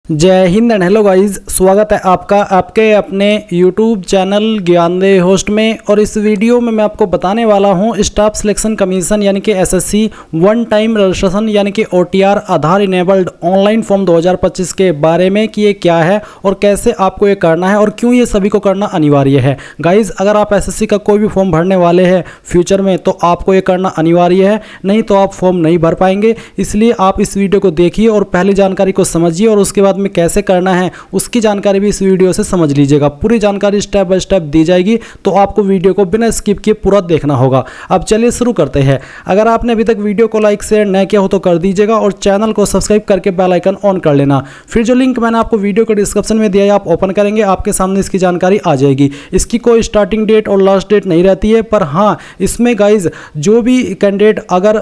जय Hind and hello guys, स्वागत है आपका आपके अपने YouTube चैनल ज्ञानदेव होस्ट में। और इस वीडियो में मैं आपको बताने वाला हूं स्टाफ सिलेक्शन कमीशन यानी कि एसएससी वन टाइम रजिस्ट्रेशन यानी कि OTR आधार इनेबल्ड ऑनलाइन फॉर्म 2025 के बारे में कि ये क्या है और कैसे आपको ये करना है और क्यों ये सभी को करना अनिवार्य है। गाइज, अगर आप एसएससी का कोई भी फॉर्म भरने वाले हैं फ्यूचर में तो आपको ये करना अनिवार्य है, नहीं तो आप फॉर्म नहीं भर पाएंगे। इसलिए आप इस वीडियो को देखिए और पहली जानकारी को समझिए और उसके बाद में कैसे करना है उसकी जानकारी भी इस वीडियो से समझ लीजिएगा। पूरी जानकारी स्टेप बाय स्टेप दी जाएगी, तो आपको वीडियो को बिना स्किप किए पूरा देखना होगा। अब चलिए शुरू करते हैं। अगर आपने अभी तक वीडियो को लाइक शेयर न किया हो तो कर दीजिएगा और चैनल को सब्सक्राइब करके बेल आइकन ऑन कर लेना। फिर जो लिंक मैंने आपको वीडियो के डिस्क्रिप्शन में दिया है आप ओपन करेंगे, आपके सामने इसकी जानकारी आ जाएगी। इसकी कोई स्टार्टिंग डेट और लास्ट डेट नहीं रहती है, पर हाँ इसमें गाइज जो भी कैंडिडेट अगर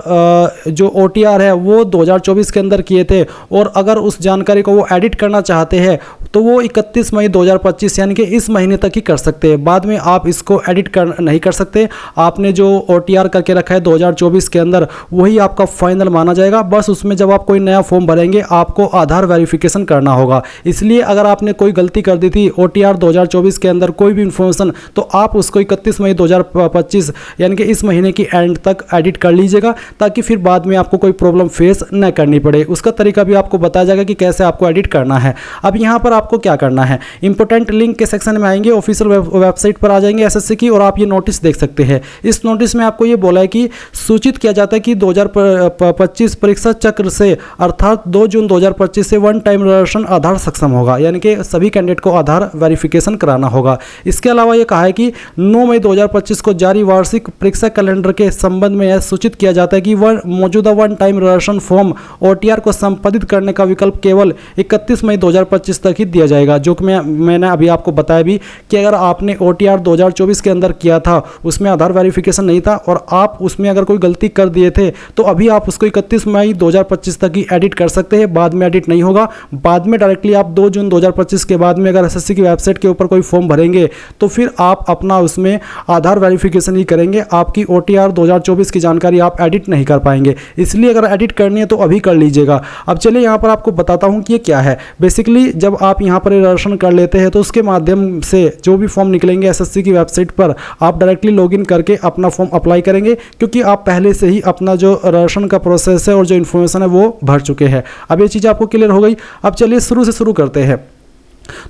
जो OTR है वो 2024 के अंदर किए थे और अगर उस जानकारी को वो एडिट करना चाहते हैं तो वो 31 मई 2025 यानी कि इस महीने तक ही कर सकते हैं। बाद में आप इसको एडिट नहीं कर सकते। आपने जो OTR करके रखा है 2024 के अंदर वही आपका फाइनल माना जाएगा। बस उसमें जब आप कोई नया फॉर्म भरेंगे आपको आधार वेरिफिकेशन करना होगा। इसलिए अगर आपने कोई गलती कर दी थी OTR 2024 के अंदर कोई भी इंफॉर्मेशन, तो आप उसको 31 मई 2025 यानी कि इस महीने की एंड तक एडिट कर लीजिएगा, ताकि फिर बाद में आपको कोई प्रॉब्लम फेस न करनी पड़े। उसका तरीका भी आपको बताया जाएगा कि कैसे आपको एडिट करना है। अब यहाँ पर आपको क्या करना है, इंपोर्टेंट लिंक के सेक्शन में आएंगे, ऑफिशियल वेबसाइट पर आ जाएंगे एसएससी की और आप ये नोटिस देख सकते हैं। इस नोटिस में आपको ये बोला है कि सूचित किया जाता है कि 2025 परीक्षा चक्र से अर्थात 2 जून 2025 से वन टाइम रजिस्ट्रेशन आधार सक्षम होगा, यानी कि सभी कैंडिडेट को आधार वेरिफिकेशन कराना होगा। इसके अलावा ये कहा है कि 9 मई 2025 को जारी वार्षिक परीक्षा कैलेंडर के संबंध में यह सूचित किया जाता है कि मौजूदा one time registration form OTR को संपादित करने का विकल्प केवल 31 मई 2025 तक ही दिया जाएगा। जो कि मैंने अभी आपको बताया भी कि अगर आपने OTR 2024 के अंदर किया था उसमें आधार वेरिफिकेशन नहीं था और आप उसमें अगर कोई गलती कर दिए थे तो अभी आप उसको 31 मई 2025 तक ही एडिट कर सकते हैं, बाद में एडिट नहीं होगा। बाद में डायरेक्टली आप 2 जून 2025 के बाद में अगर एसएससी की वेबसाइट के ऊपर कोई फॉर्म भरेंगे तो फिर आप अपना उसमें आधार वेरिफिकेशन ही करेंगे। आपकी OTR 2024 की जानकारी आप एडिट नहीं कर पाएंगे। इसलिए अगर एडिट करनी है तो अभी कर लीजिएगा। अब चलिए यहाँ पर आपको बताता हूँ कि ये क्या है। बेसिकली जब आप यहाँ पर रजिस्ट्रेशन कर लेते हैं तो उसके माध्यम से जो भी फॉर्म निकलेंगे एसएससी की वेबसाइट पर आप डायरेक्टली लॉगिन करके अपना फॉर्म अप्लाई करेंगे, क्योंकि आप पहले से ही अपना जो रजिस्ट्रेशन का प्रोसेस है और जो इन्फॉर्मेशन है वो भर चुके हैं। अब ये चीज़ आपको क्लियर हो गई। अब चलिए शुरू से शुरू करते हैं।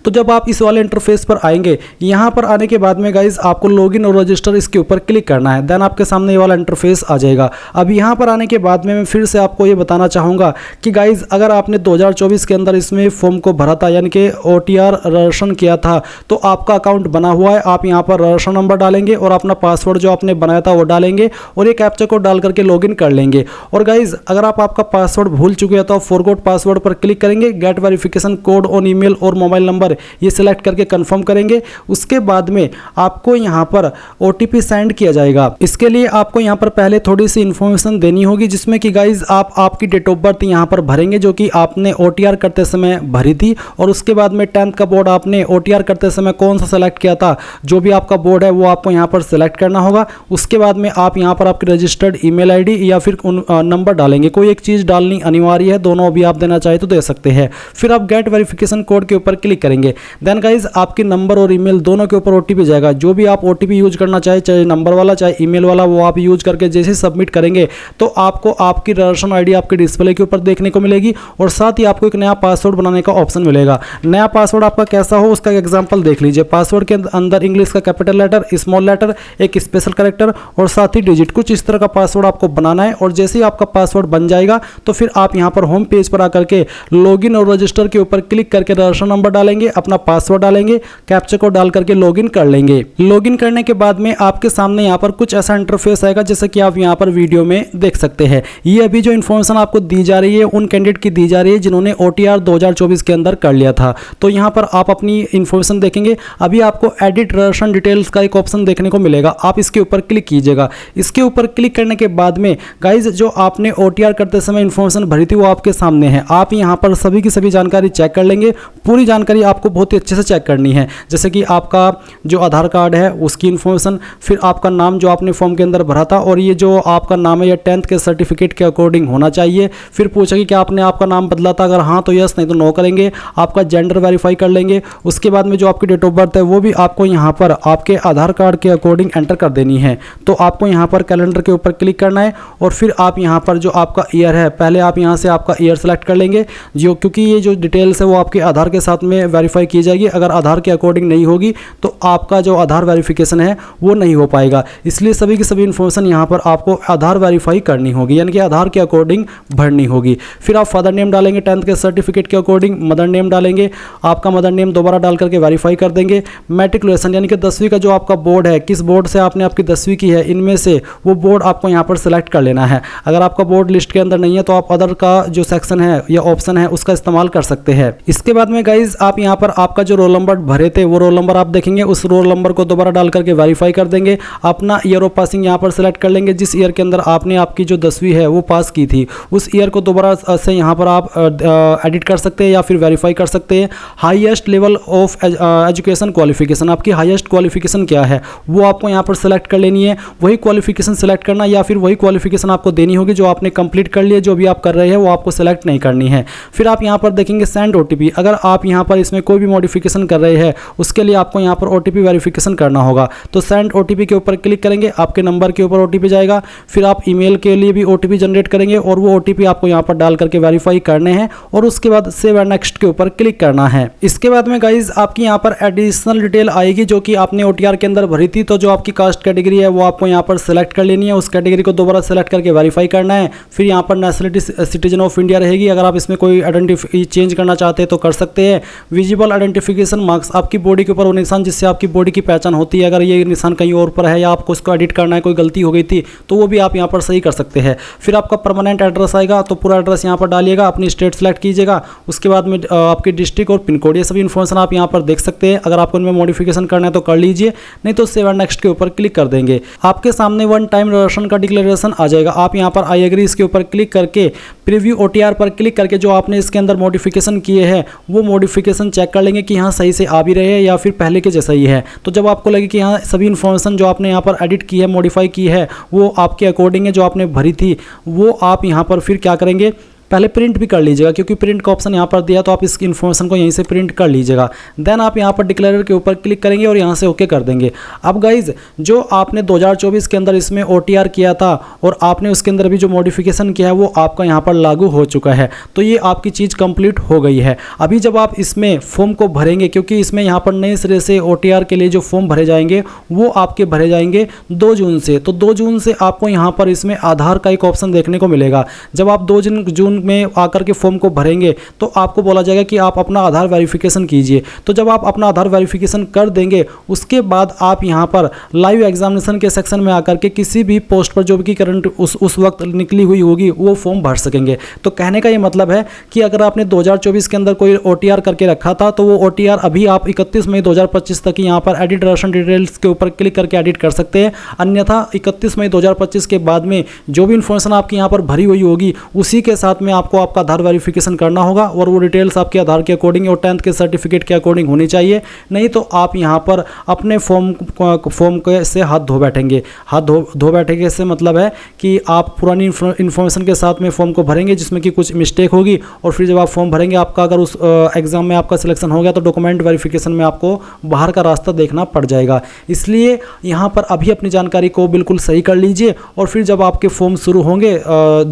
तो जब आप इस वाले इंटरफेस पर आएंगे, यहाँ पर आने के बाद में गाइज आपको लॉगिन और रजिस्टर इसके ऊपर क्लिक करना है। देन आपके सामने ये वाला इंटरफेस आ जाएगा। अब यहाँ पर आने के बाद में मैं फिर से आपको ये बताना चाहूँगा कि गाइज अगर आपने 2024 के अंदर इसमें फॉर्म को भरा था यानी कि OTR रजिस्ट्रेशन किया था तो आपका अकाउंट बना हुआ है। आप यहाँ पर रजिस्ट्रेशन नंबर डालेंगे और अपना पासवर्ड जो आपने बनाया था वो डालेंगे और ये कैप्चा कोड डाल करके लॉगिन कर लेंगे। और गाइज अगर आप आपका पासवर्ड भूल चुके हैं तो आप फॉरगॉट पासवर्ड पर क्लिक करेंगे, get verification code on email और मोबाइल नंबर ये सिलेक्ट करके कंफर्म करेंगे। उसके बाद में आपको यहाँ पर OTP सेंड किया जाएगा। इसके लिए आपको यहाँ पर पहले थोड़ी सी इंफॉर्मेशन देनी होगी, जिसमें कि गाइज आप आपकी डेट ऑफ बर्थ यहाँ पर भरेंगे जो कि आपने OTR करते समय भरी थी, और उसके बाद में 10th का बोर्ड आपने OTR करते समय कौन सा सेलेक्ट किया था, जो भी आपका बोर्ड है वो आपको यहाँ पर सिलेक्ट करना होगा। उसके बाद में आप यहाँ पर आपकी रजिस्टर्ड ईमेल ID या फिर नंबर डालेंगे। कोई एक चीज़ डालनी अनिवार्य है, दोनों भी आप देना चाहे तो दे सकते हैं। फिर आप गेट वेरिफिकेशन कोड के ऊपर क्लिक करेंगे। देन गाइज आपके नंबर और ईमेल दोनों के ऊपर OTP जाएगा। जो भी आप OTP यूज करना चाहे नंबर वाला चाहे ईमेल वाला, वो आप यूज करके जैसे सबमिट करेंगे तो आपको आपकी रजिस्ट्रेशन ID आपके डिस्प्ले के ऊपर देखने को मिलेगी और साथ ही आपको एक नया पासवर्ड बनाने का ऑप्शन मिलेगा। नया पासवर्ड आपका कैसा हो उसका एग्जाम्पल देख लीजिए। पासवर्ड के अंदर इंग्लिश का कैपिटल लेटर, स्मॉल लेटर, एक स्पेशल कैरेक्टर और साथ ही डिजिट, कुछ इस तरह का पासवर्ड आपको बनाना है। और जैसे ही आपका पासवर्ड बन जाएगा तो फिर आप यहाँ पर होम पेज पर आकर के लॉगिन और रजिस्टर के ऊपर क्लिक करके रजिस्ट्रेशन नंबर डालेंगे, अपना पासवर्ड डालेंगे, कैप्चा कोड डाल करके लॉगिन कर लेंगे। लॉगिन करने के बाद में आपके सामने यहाँ पर कुछ ऐसा इंटरफेस आएगा जैसे कि आप यहाँ पर वीडियो में देख सकते हैं। ये अभी जो इन्फॉर्मेशन आपको दी जा रही है उन कैंडिडेट की दी जा रही है जिन्होंने OTR 2024 के अंदर कर लिया था। तो यहाँ पर आप अपनी इन्फॉर्मेशन देखेंगे। अभी आपको एडिट रजिस्ट्रेशन डिटेल्स का एक ऑप्शन देखने को मिलेगा, आप इसके ऊपर क्लिक कीजिएगा। इसके ऊपर क्लिक करने के बाद में गाइज जो आपने OTR करते समय इन्फॉर्मेशन भरी थी वो आपके सामने है। आप यहाँ पर सभी की सभी जानकारी चेक कर लेंगे। पूरी जानकारी जानकारी आपको बहुत ही अच्छे से चेक करनी है, जैसे कि आपका जो आधार कार्ड है उसकी इन्फॉर्मेशन, फिर आपका नाम जो आपने फॉर्म के अंदर भरा था और ये जो आपका नाम है ये 10th के सर्टिफिकेट के अकॉर्डिंग होना चाहिए। फिर पूछा कि क्या आपने आपका नाम बदला था, अगर हाँ तो यस, नहीं तो नो करेंगे। आपका जेंडर वेरीफाई कर लेंगे। उसके बाद में जो आपकी डेट ऑफ बर्थ है वो भी आपको यहाँ पर आपके आधार कार्ड के अकॉर्डिंग एंटर कर देनी है। तो आपको यहाँ पर कैलेंडर के ऊपर क्लिक करना है और फिर आप यहाँ पर जो आपका ईयर है, पहले आप यहाँ से आपका ईयर सेलेक्ट कर लेंगे, जो क्योंकि ये जो डिटेल्स है वो आपके आधार के साथ में वेरीफाई की जाएगी। अगर आधार के अकॉर्डिंग नहीं होगी तो आपका जो आधार वेरिफिकेशन है वो नहीं हो पाएगा। इसलिए सभी की सभी इन्फॉर्मेशन यहाँ पर आपको आधार वेरीफाई करनी होगी, यानी कि आधार के अकॉर्डिंग भरनी होगी। फिर आप फादर नेम डालेंगे 10th के सर्टिफिकेट के अकॉर्डिंग, मदर नेम डालेंगे, आपका मदर नेम दोबारा डाल करके वेरीफाई कर देंगे। मैट्रिकुलेशन यानी कि 10वीं का जो आपका बोर्ड है, किस बोर्ड से आपने आपकी 10वीं की है, इनमें से वो बोर्ड आपको यहाँ पर सेलेक्ट कर लेना है। अगर आपका बोर्ड लिस्ट के अंदर नहीं है तो आप अदर का जो सेक्शन है या ऑप्शन है उसका इस्तेमाल कर सकते हैं। इसके बाद में गाइज आप यहाँ पर आपका जो रोल नंबर भरे थे वो रोल नंबर आप देखेंगे, उस रोल नंबर को दोबारा डाल करके वेरीफाई कर देंगे। अपना ईयर ऑफ पासिंग यहाँ पर सेलेक्ट कर लेंगे, जिस ईयर के अंदर आपने आपकी जो 10वीं है वो पास की थी उस ईयर को दोबारा से यहाँ पर आप एडिट कर सकते हैं या फिर वेरीफाई कर सकते हैं। Highest level of education qualification, आपकी हाईएस्ट क्वालिफिकेशन क्या है वो आपको यहाँ पर सेलेक्ट कर लेनी है। वही क्वालिफिकेशन सेलेक्ट करना या फिर वही क्वालिफिकेशन आपको देनी होगी जो आपने कंप्लीट कर लिया, जो भी आप कर रहे हैं वो आपको सेलेक्ट नहीं करनी है। फिर आप यहाँ पर देखेंगे सेंड ओटीपी, अगर आप यहाँ पर इसमें कोई भी मॉडिफिकेशन कर रहे हैं उसके लिए आपको यहाँ पर ओटीपी वेरिफिकेशन करना होगा। तो सेंड ओटीपी के ऊपर क्लिक करेंगे, आपके नंबर के ऊपर ओटीपी जाएगा। फिर आप ईमेल के लिए भी ओटीपी जनरेट करेंगे और वो ओटीपी आपको यहाँ पर डाल करके वेरीफाई करने हैं और उसके बाद सेव एंड नेक्स्ट के ऊपर क्लिक करना है। इसके बाद में गाइज आपकी यहाँ पर एडिशनल डिटेल आएगी जो कि आपने ओटीआर के अंदर भरी थी। तो जो आपकी कास्ट कैटेगरी है वो आपको यहाँ पर सेलेक्ट कर लेनी है, उस कैटेगरी को दोबारा सेलेक्ट करके वेरीफाई करना है। फिर यहाँ पर नेशनलिटी सिटीजन ऑफ इंडिया रहेगी, अगर आप इसमें कोई आइडेंटिटी चेंज करना चाहते हैं तो कर सकते हैं। विजिबल आइडेंटिफिकेशन मार्क्स, आपकी बॉडी के ऊपर वो निशान जिससे आपकी बॉडी की पहचान होती है, अगर ये निशान कहीं और पर है या आपको उसको एडिट करना है, कोई गलती हो गई थी तो वो भी आप यहाँ पर सही कर सकते हैं। फिर आपका परमानेंट एड्रेस आएगा तो पूरा एड्रेस यहाँ पर डालिएगा, अपनी स्टेट सेलेक्ट कीजिएगा। उसके बाद में आपकी डिस्ट्रिक्ट और पिन कोड ये सभी इन्फॉर्मेशन आप यहाँ पर देख सकते हैं। अगर आपको इनमें मॉडिफिकेशन करना है तो कर लीजिए, नहीं तो सेव एंड नेक्स्ट के ऊपर क्लिक कर देंगे। आपके सामने वन टाइम राशन का डिक्लेरेशन आ जाएगा। आप यहाँ पर आई एग्री इसके ऊपर क्लिक करके प्रीव्यू ओटीआर पर क्लिक करके जो आपने इसके अंदर मॉडिफिकेशन किए हैं वो मॉडिफिकेशन चेक कर लेंगे कि यहाँ सही से आ भी रहे हैं या फिर पहले के जैसा ही है। तो जब आपको लगे कि यहाँ सभी इन्फॉर्मेशन जो आपने यहाँ पर एडिट की है, मॉडिफाई की है, वो आपके अकॉर्डिंग है जो आपने भरी थी, वो आप यहाँ पर फिर क्या करेंगे, पहले प्रिंट भी कर लीजिएगा, क्योंकि प्रिंट का ऑप्शन यहाँ पर दिया तो आप इस इन्फॉर्मेशन को यहीं से प्रिंट कर लीजिएगा। देन आप यहाँ पर डिक्लेयर के ऊपर क्लिक करेंगे और यहाँ से ओके कर देंगे। अब गाइज जो आपने 2024 के अंदर इसमें ओटीआर किया था और आपने उसके अंदर भी जो मॉडिफिकेशन किया है वो आपका यहाँ पर लागू हो चुका है। तो ये आपकी चीज़ कंप्लीट हो गई है। अभी जब आप इसमें फॉर्म को भरेंगे, क्योंकि इसमें यहाँ पर नए सिरे से ओटीआर के लिए जो फॉर्म भरे जाएंगे वो आपके भरे जाएंगे 2 जून से। तो 2 जून से आपको यहाँ पर इसमें आधार का एक ऑप्शन देखने को मिलेगा। जब आप 2 जून में आकर के फॉर्म को भरेंगे तो आपको बोला जाएगा कि आप अपना आधार वेरिफिकेशन कीजिए। तो जब आप अपना आधार वेरिफिकेशन कर देंगे उसके बाद आप यहाँ पर लाइव एग्जामिनेशन के सेक्शन में आकर के किसी भी पोस्ट पर जो भी करंट उस वक्त निकली हुई होगी वो फॉर्म भर सकेंगे। तो कहने का ये मतलब है कि अगर आपने 2024 के अंदर कोई ओटीआर करके रखा था तो वो ओटीआर अभी आप 31 मई 2025 तक यहाँ पर एडिट राशन डिटेल्स के ऊपर क्लिक करके एडिट कर सकते हैं। अन्यथा 31 मई 2025 के बाद में जो भी इन्फॉर्मेशन आपकी यहाँ पर भरी हुई होगी उसी के साथ में आपको आपका आधार वेरिफिकेशन करना होगा और वो डिटेल्स आपके आधार के अकॉर्डिंग और 10th के सर्टिफिकेट के अकॉर्डिंग होनी चाहिए। नहीं तो आप यहाँ पर अपने फॉर्म के से हाथ धो बैठेंगे। हाथ धो बैठेंगे से मतलब है कि आप पुरानी इन्फॉर्मेशन के साथ में फॉर्म को भरेंगे जिसमें कि कुछ मिस्टेक होगी और फिर जब आप फॉर्म भरेंगे, आपका अगर उस एग्जाम में आपका सिलेक्शन हो गया तो डॉक्यूमेंट वेरिफिकेशन में आपको बाहर का रास्ता देखना पड़ जाएगा। इसलिए यहाँ पर अभी अपनी जानकारी को बिल्कुल सही कर लीजिए और फिर जब आपके फॉर्म शुरू होंगे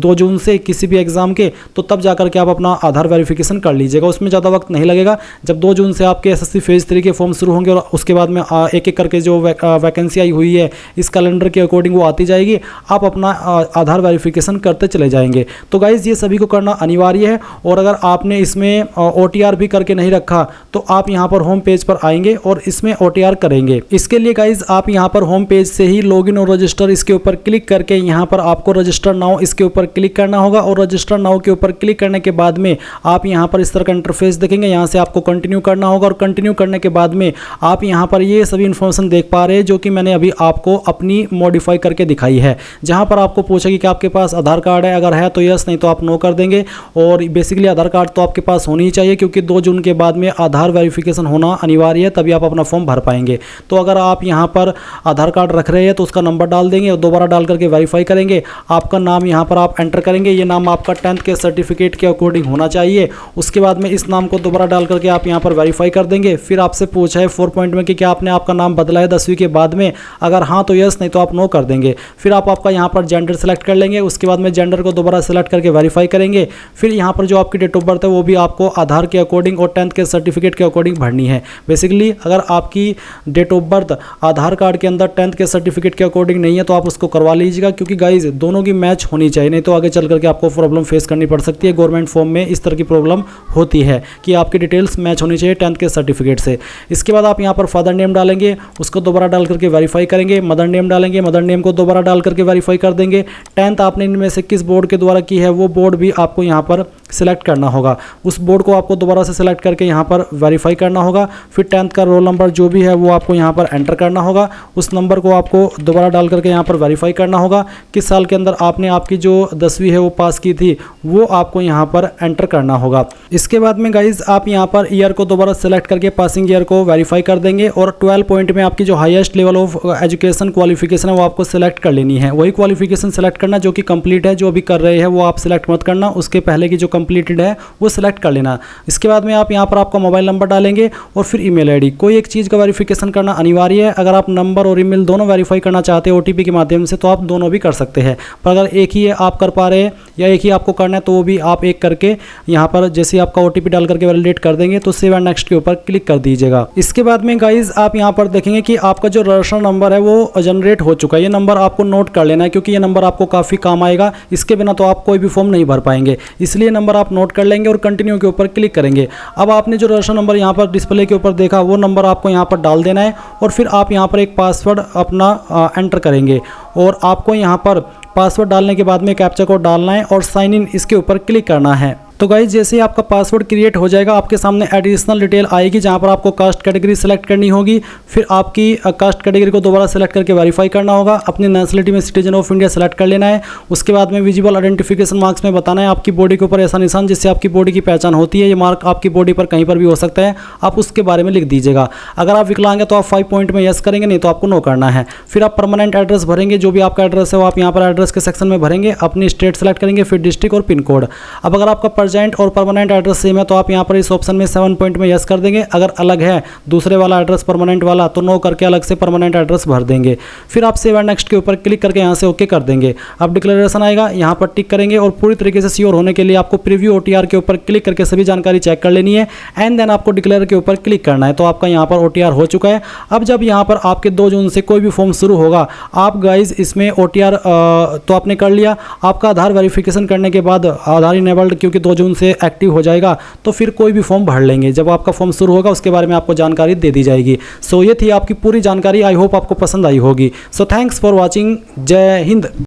2 जून से किसी भी एग्जाम के, तो तब जाकर के आप अपना आधार वेरिफिकेशन कर लीजिएगा। उसमें ज़्यादा वक्त नहीं लगेगा। जब 2 जून से आपके एसएससी फेज 3 के फॉर्म शुरू होंगे और उसके बाद में एक एक करके जो वैकेंसी आई हुई है इस कैलेंडर के अकॉर्डिंग वो आती जाएगी, आप अपना आधार वेरिफिकेशन करते चले जाएंगे। तो गाइज़ ये सभी को करना अनिवार्य है। और अगर आपने इसमें ओटीआर भी करके नहीं रखा तो आप यहाँ पर होम पेज पर आएंगे और इसमें ओटीआर करेंगे। इसके लिए गाइज़ आप यहाँ पर होम पेज से ही लॉगिन और रजिस्टर इसके ऊपर क्लिक करके यहाँ पर आपको रजिस्टर नाउ इसके ऊपर क्लिक करना होगा और रजिस्टर नाउ नाउ के ऊपर क्लिक करने के बाद में आप यहाँ पर इस तरह का इंटरफेस देखेंगे। यहाँ से आपको कंटिन्यू करना होगा और कंटिन्यू करने के बाद में आप यहाँ पर ये सभी इन्फॉर्मेशन देख पा रहे हैं जो कि मैंने अभी आपको अपनी मॉडिफाई करके दिखाई है। जहाँ पर आपको पूछेगी कि आपके पास आधार कार्ड है, अगर है तो यस, नहीं तो आप नो कर देंगे। और बेसिकली आधार कार्ड तो आपके पास होनी ही चाहिए क्योंकि 2 जून के बाद में आधार वेरिफिकेशन होना अनिवार्य है, तभी आप अपना फॉर्म भर पाएंगे। तो अगर आप यहाँ पर आधार कार्ड रख रहे हैं तो उसका नंबर डाल देंगे और दोबारा डाल करके वेरीफाई करेंगे। आपका नाम यहाँ पर आप एंटर करेंगे, ये नाम आपका 10th के सर्टिफिकेट के अकॉर्डिंग होना चाहिए। उसके बाद में इस नाम को दोबारा डाल करके आप यहाँ पर वेरीफाई कर देंगे। फिर आपसे पूछा है 4 पॉइंट में कि क्या आपने आपका नाम बदला है 10वीं के बाद में, अगर हाँ तो यस, नहीं तो आप नो कर देंगे। फिर आप आपका यहाँ पर जेंडर सेलेक्ट कर लेंगे। उसके बाद में जेंडर को दोबारा सेलेक्ट करके वेरीफाई करेंगे। फिर यहाँ पर जो आपकी डेट ऑफ बर्थ है वो भी आपको आधार के अकॉर्डिंग और 10th के सर्टिफिकेट के अकॉर्डिंग भरनी है। बेसिकली अगर आपकी date of birth Aadhaar card के अंदर 10th के सर्टिफिकेट के अकॉर्डिंग नहीं है तो आप उसको करवा लीजिएगा, क्योंकि गाइज दोनों की मैच होनी चाहिए, नहीं तो आगे चल करके आपको प्रॉब्लम फेस करनी पड़ सकती है। गवर्नमेंट फॉर्म में इस तरह की प्रॉब्लम होती है कि आपकी डिटेल्स मैच होनी चाहिए 10th के सर्टिफिकेट से। इसके बाद आप यहाँ पर फादर नेम डालेंगे, उसको दोबारा डाल करके वेरीफाई करेंगे। मदर नेम डालेंगे, मदर नेम को दोबारा डाल करके वेरीफाई कर देंगे। 10th आपने इनमें से किस बोर्ड के द्वारा की है वो बोर्ड भी आपको यहाँ पर सिलेक्ट करना होगा। उस बोर्ड को आपको दोबारा से सिलेक्ट करके यहाँ पर वेरीफाई करना होगा। फिर 10th का रोल नंबर जो भी है वो आपको यहाँ पर एंटर करना होगा। उस नंबर को आपको दोबारा डाल करके यहाँ पर वेरीफाई करना होगा। किस साल के अंदर आपने आपकी जो 10वीं है वो पास की थी वो आपको यहाँ पर एंटर करना होगा। इसके बाद में गाइज आप यहाँ पर ईयर को दोबारा सेलेक्ट करके पासिंग ईयर को वेरीफाई कर देंगे और 12 पॉइंट में आपकी जो highest level of education qualification है वो आपको सेलेक्ट कर लेनी है। वही क्वालिफिकेशन सेलेक्ट करना जो कि कंप्लीट है, जो अभी कर रहे हैं वो आप सिलेक्ट मत करना, उसके पहले की जो कंप्लीटेड है वो सिलेक्ट कर लेना। इसके बाद में आप यहाँ पर आपका मोबाइल नंबर डालेंगे और फिर ईमेल आईडी। कोई एक चीज़ का वेरिफिकेशन करना अनिवार्य है। अगर आप नंबर और ईमेल दोनों वेरीफाई करना चाहते हैं ओटीपी के माध्यम से तो आप दोनों भी कर सकते हैं, पर अगर एक ही आप कर पा रहे हैं या एक ही आपको करना है तो वो भी आप एक करके यहाँ पर जैसे आपका ओटीपी डाल करके वैलिडेट कर देंगे तो सेव एंड नेक्स्ट के ऊपर क्लिक कर दीजिएगा। इसके बाद में गाइज आप यहाँ पर देखेंगे कि आपका जो रजिस्टर नंबर है वो जनरेट हो चुका है। ये नंबर आपको नोट कर लेना है क्योंकि ये नंबर आपको काफ़ी काम आएगा। इसके बिना तो आप कोई भी फॉर्म नहीं भर पाएंगे, इसलिए नंबर आप नोट कर लेंगे और कंटिन्यू के ऊपर क्लिक करेंगे। अब आपने जो रजिस्टर नंबर यहाँ पर डिस्प्ले के ऊपर देखा वो नंबर आपको यहाँ पर डाल देना है और फिर आप यहाँ पर एक पासवर्ड अपना एंटर करेंगे और आपको यहाँ पर पासवर्ड डालने के बाद में कैप्चा कोड डालना है और साइन इन इसके ऊपर क्लिक करना है। तो गाइज जैसे ही आपका पासवर्ड क्रिएट हो जाएगा आपके सामने एडिशनल डिटेल आएगी जहां पर आपको कास्ट कैटेगरी सेलेक्ट करनी होगी। फिर आपकी कास्ट कैटेगरी को दोबारा सेलेक्ट करके वेरीफाई करना होगा। अपनी नेशनलिटी में सिटीजन ऑफ इंडिया सेलेक्ट कर लेना है। उसके बाद में विजिबल आइडेंटिफिकेशन मार्क्स में बताना है आपकी बॉडी के ऊपर ऐसा निशान जिससे आपकी बॉडी की पहचान होती है। ये मार्क आपकी बॉडी पर कहीं पर भी हो सकता है, आप उसके बारे में लिख दीजिएगा। अगर आप विकलांग है तो आप 5 पॉइंट में यस करेंगे, नहीं तो आपको नो करना है। फिर आप परमानेंट एड्रेस भरेंगे, जो भी आपका एड्रेस है वो आप यहाँ पर एड्रेस के सेक्शन में भरेंगे। अपनी स्टेट सेलेक्ट करेंगे, फिर डिस्ट्रिक्ट और पिन कोड। अब अगर आपका प्रेजेंट और परमानेंट एड्रेस सेम है तो आप यहाँ पर इस ऑप्शन में 7 पॉइंट में यस कर देंगे। अगर अलग है दूसरे वाला एड्रेस परमानेंट वाला तो नो करके अलग से परमानेंट एड्रेस भर देंगे। फिर आप सेव एंड नेक्स्ट के ऊपर क्लिक करके यहाँ से ओके कर देंगे। अब डिक्लेरेशन आएगा, यहाँ पर टिक करेंगे और पूरी तरीके से श्योर होने के लिए आपको प्रीव्यू ओटीआर के ऊपर क्लिक करके सभी जानकारी चेक कर लेनी है एंड देन आपको डिक्लेयर के ऊपर क्लिक करना है। तो आपका यहाँ पर ओटीआर हो चुका है। अब जब यहाँ पर आपके 2 जून से कोई भी फॉर्म शुरू होगा, आप गाइज इसमें ओटीआर तो आपने कर लिया। आपका आधार वेरिफिकेशन करने के बाद आधार इनेबल्ड क्योंकि 2 जून से एक्टिव हो जाएगा तो फिर कोई भी फॉर्म भर लेंगे। जब आपका फॉर्म शुरू होगा उसके बारे में आपको जानकारी दे दी जाएगी। सो ये थी आपकी पूरी जानकारी। आई होप आपको पसंद आई होगी। So thanks for watching. जय हिंद।